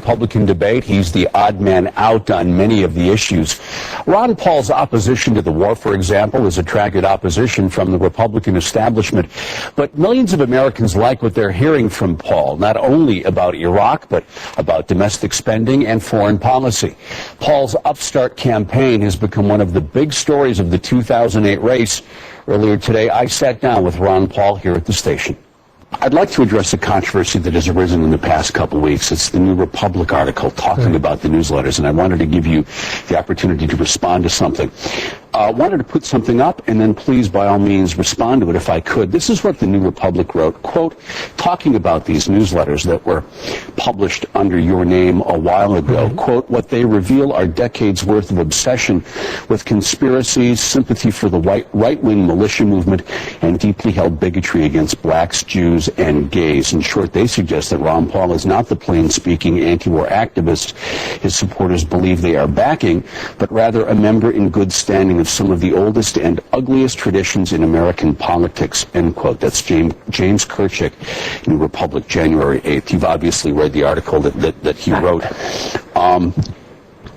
Republican debate. He's the odd man out on many of the issues. Ron Paul's opposition to the war, for example, has attracted opposition from the Republican establishment. But millions of Americans like what they're hearing from Paul, not only about Iraq, but about domestic spending and foreign policy. Paul's upstart campaign has become one of the big stories of the 2008 race. Earlier today, I sat down with Ron Paul here at the station. I'd like to address a controversy that has arisen in the past couple weeks. It's the New Republic article talking about the newsletters, and I wanted to give you the opportunity to respond to something. Wanted to put something up, and then please, by all means, respond to it if I could. This is what the New Republic wrote, quote, talking about these newsletters that were published under your name a while ago. Quote, what they reveal are decades worth of obsession with conspiracies, sympathy for the right-wing militia movement, and deeply held bigotry against blacks, Jews, and gays. In short, they suggest that Ron Paul is not the plain-speaking anti-war activist his supporters believe they are backing, but rather a member in good standing of some of the oldest and ugliest traditions in American politics, end quote. That's James Kirchick, New Republic, January 8th. You've obviously read the article that he wrote.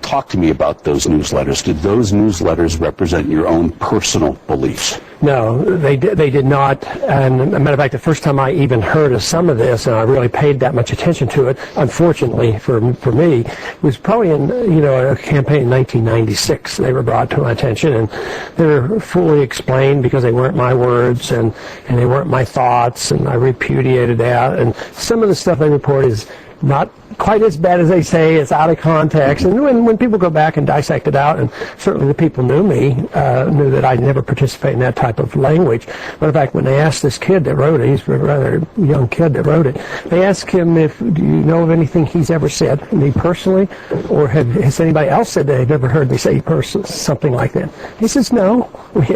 Talk to me about those newsletters. Did those newsletters represent your own personal beliefs? No, they did not. And as a matter of fact, the first time I even heard of some of this, and I really paid that much attention to it, unfortunately for me, was probably in a campaign in 1996. They were brought to my attention, and they were fully explained because they weren't my words and they weren't my thoughts, and I repudiated that. And some of the stuff they report is not quite as bad as they say. It's out of context, and when people go back and dissect it out, and certainly the people knew that I never participated in that type of language. But in fact, when they asked this kid that wrote it, he's a rather young kid that wrote it, they asked him do you know of anything he's ever said, me personally, or has anybody else said they've ever heard me say something like that? He says no,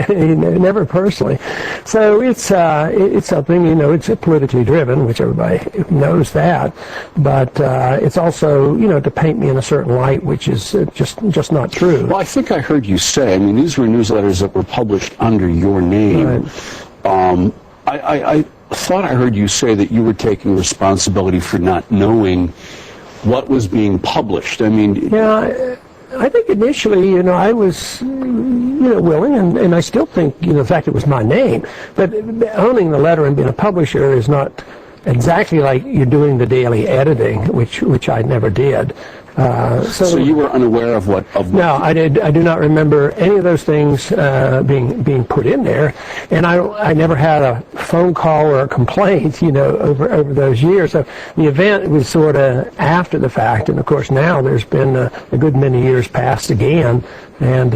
never personally. So it's something, it's politically driven, which everybody knows that, but it's also, to paint me in a certain light, which is just not true. Well, I think I heard you say, these were newsletters that were published under your name. Right. I thought I heard you say that you were taking responsibility for not knowing what was being published. Yeah, I think initially, I was, willing, and I still think, the fact it was my name, but owning the letter and being a publisher is not exactly like you're doing the daily editing, which I never did. So you were unaware of what? No, I do not remember any of those things being put in there, and I never had a phone call or a complaint, over those years. So the event was sort of after the fact, and of course now there's been a good many years passed again, and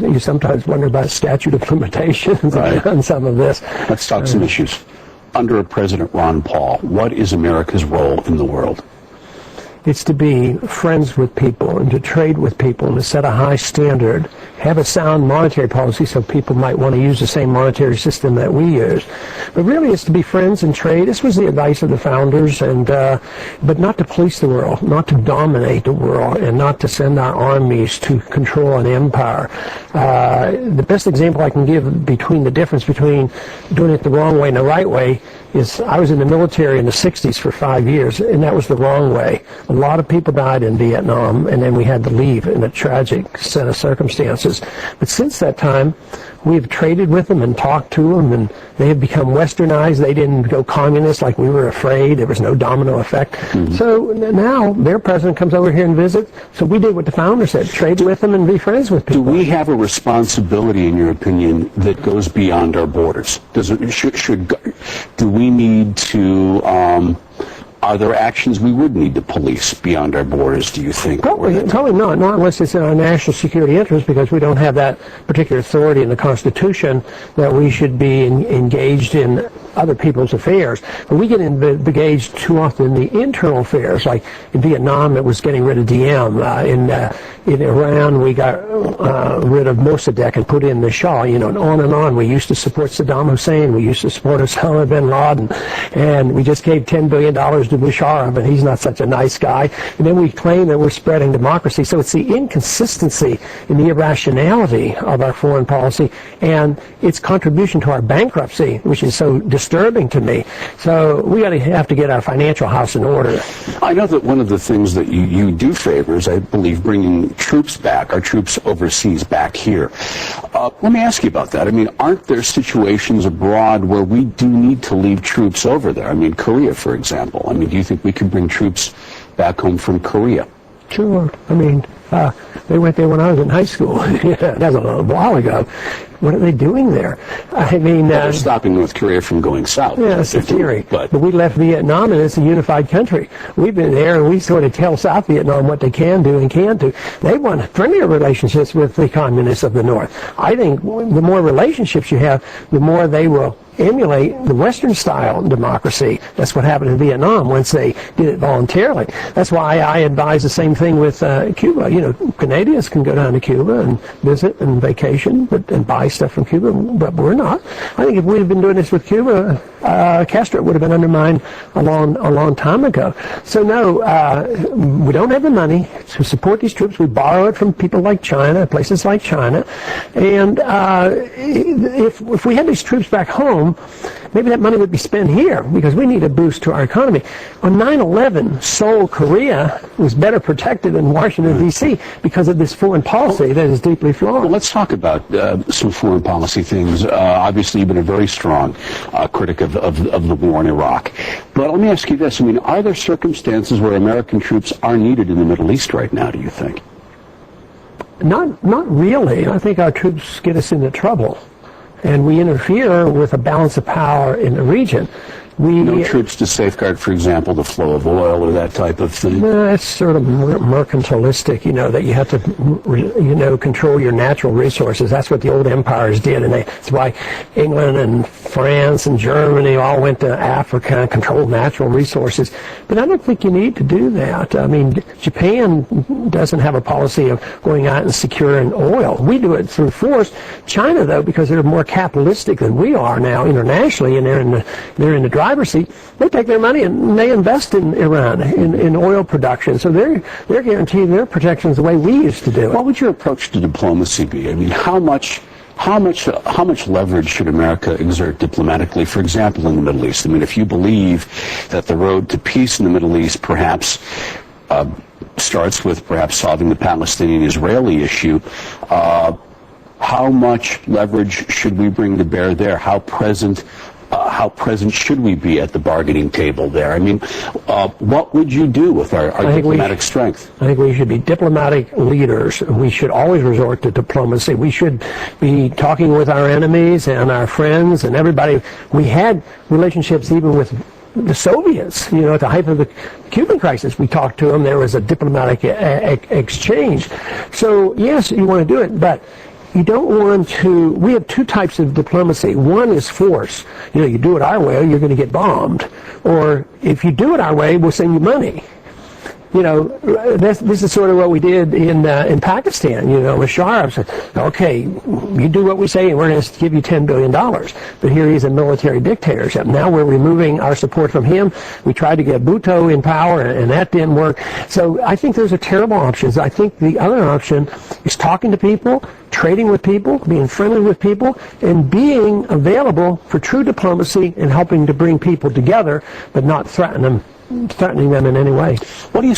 you sometimes wonder about statute of limitations on some of this. Let's talk some issues. Under President Ron Paul, what is America's role in the world? It's to be friends with people and to trade with people and to set a high standard, have a sound monetary policy so people might want to use the same monetary system that we use. But really it's to be friends and trade. This was the advice of the founders, but not to police the world, not to dominate the world, and not to send our armies to control an empire. The best example I can give between the difference between doing it the wrong way and the right way is I was in the military in the 60s for 5 years, and that was the wrong way. A lot of people died in Vietnam, and then we had to leave in a tragic set of circumstances. But since that time, we've traded with them and talked to them, and they have become westernized. They didn't go communist like we were afraid. There was no domino effect. Mm-hmm. So now their president comes over here and visits. So we did what the founder said, trade with them and be friends with people. Do we have a responsibility, in your opinion, that goes beyond our borders? Do we need to... are there actions we would need to police beyond our borders, do you think? Probably not unless it's in our national security interest, because we don't have that particular authority in the Constitution that we should be engaged in other people's affairs. But we get engaged too often in the internal affairs. Like in Vietnam, it was getting rid of DM. In Iran, we got rid of Mossadegh and put in the Shah, and on and on. We used to support Saddam Hussein. We used to support Osama bin Laden. And we just gave $10 billion to Musharraf, and he's not such a nice guy. And then we claim that we're spreading democracy. So it's the inconsistency and the irrationality of our foreign policy and its contribution to our bankruptcy, which is so destructive disturbing to me. So we have to get our financial house in order. I know that one of the things that you do favor is, I believe, bringing troops back, our troops overseas back here. Let me ask you about that. I mean, aren't there situations abroad where we do need to leave troops over there? I mean, Korea, for example. I mean, do you think we could bring troops back home from Korea? Sure. I mean, they went there when I was in high school. That was a while ago. What are they doing there? I mean, they're stopping North Korea from going south. Yeah, that's the theory. But we left Vietnam, and it's a unified country. We've been there, and we sort of tell South Vietnam what they can do and can't do. They want friendlier relationships with the communists of the North. I think the more relationships you have, the more they will emulate the Western-style democracy. That's what happened in Vietnam once they did it voluntarily. That's why I advise the same thing with Cuba. You know, Canadians can go down to Cuba and visit and vacation and buy stuff from Cuba, but we're not. I think if we had been doing this with Cuba, Castro would have been undermined a long time ago. So no, we don't have the money to support these troops. We borrow it from people like China, places like China, and if we had these troops back home, maybe that money would be spent here because we need a boost to our economy. On 9/11, Seoul, Korea was better protected than Washington, D.C. because of this foreign policy that is deeply flawed. Well, let's talk about some foreign policy things. Obviously, you've been a very strong critic of the war in Iraq. But let me ask you this. I mean, are there circumstances where American troops are needed in the Middle East right now, do you think? Not really. I think our troops get us into trouble, and we interfere with a balance of power in the region. No troops to safeguard, for example, the flow of oil or that type of thing? It's sort of mercantilistic, you know, that you have to, control your natural resources. That's what the old empires did, and that's why England and France and Germany all went to Africa and controlled natural resources. But I don't think you need to do that. I mean, Japan doesn't have a policy of going out and securing oil. We do it through force. China, though, because they're more capitalistic than we are now internationally, and they're in the driver's seat, they take their money and they invest in Iran, in oil production. So they're guaranteeing their protections the way we used to do it. What would your approach to diplomacy be? I mean, how much leverage should America exert diplomatically, for example, in the Middle East? I mean, if you believe that the road to peace in the Middle East perhaps starts with perhaps solving the Palestinian-Israeli issue, how much leverage should we bring to bear there? How present should we be at the bargaining table there? I mean, what would you do with our diplomatic strength? I think we should be diplomatic leaders. We should always resort to diplomacy. We should be talking with our enemies and our friends and everybody. We had relationships even with the Soviets, at the height of the Cuban crisis. We talked to them. There was a diplomatic exchange. So, yes, you want to do it, but you don't want to. We have two types of diplomacy. One is force. You do it our way, you're going to get bombed. Or if you do it our way, we'll send you money. This is sort of what we did in Pakistan. Musharraf said, okay, you do what we say and we're going to give you $10 billion. But here he's a military dictatorship. Now we're removing our support from him. We tried to get Bhutto in power and that didn't work. So I think those are terrible options. I think the other option is talking to people, trading with people, being friendly with people, and being available for true diplomacy and helping to bring people together, but not threatening them in any way. What do you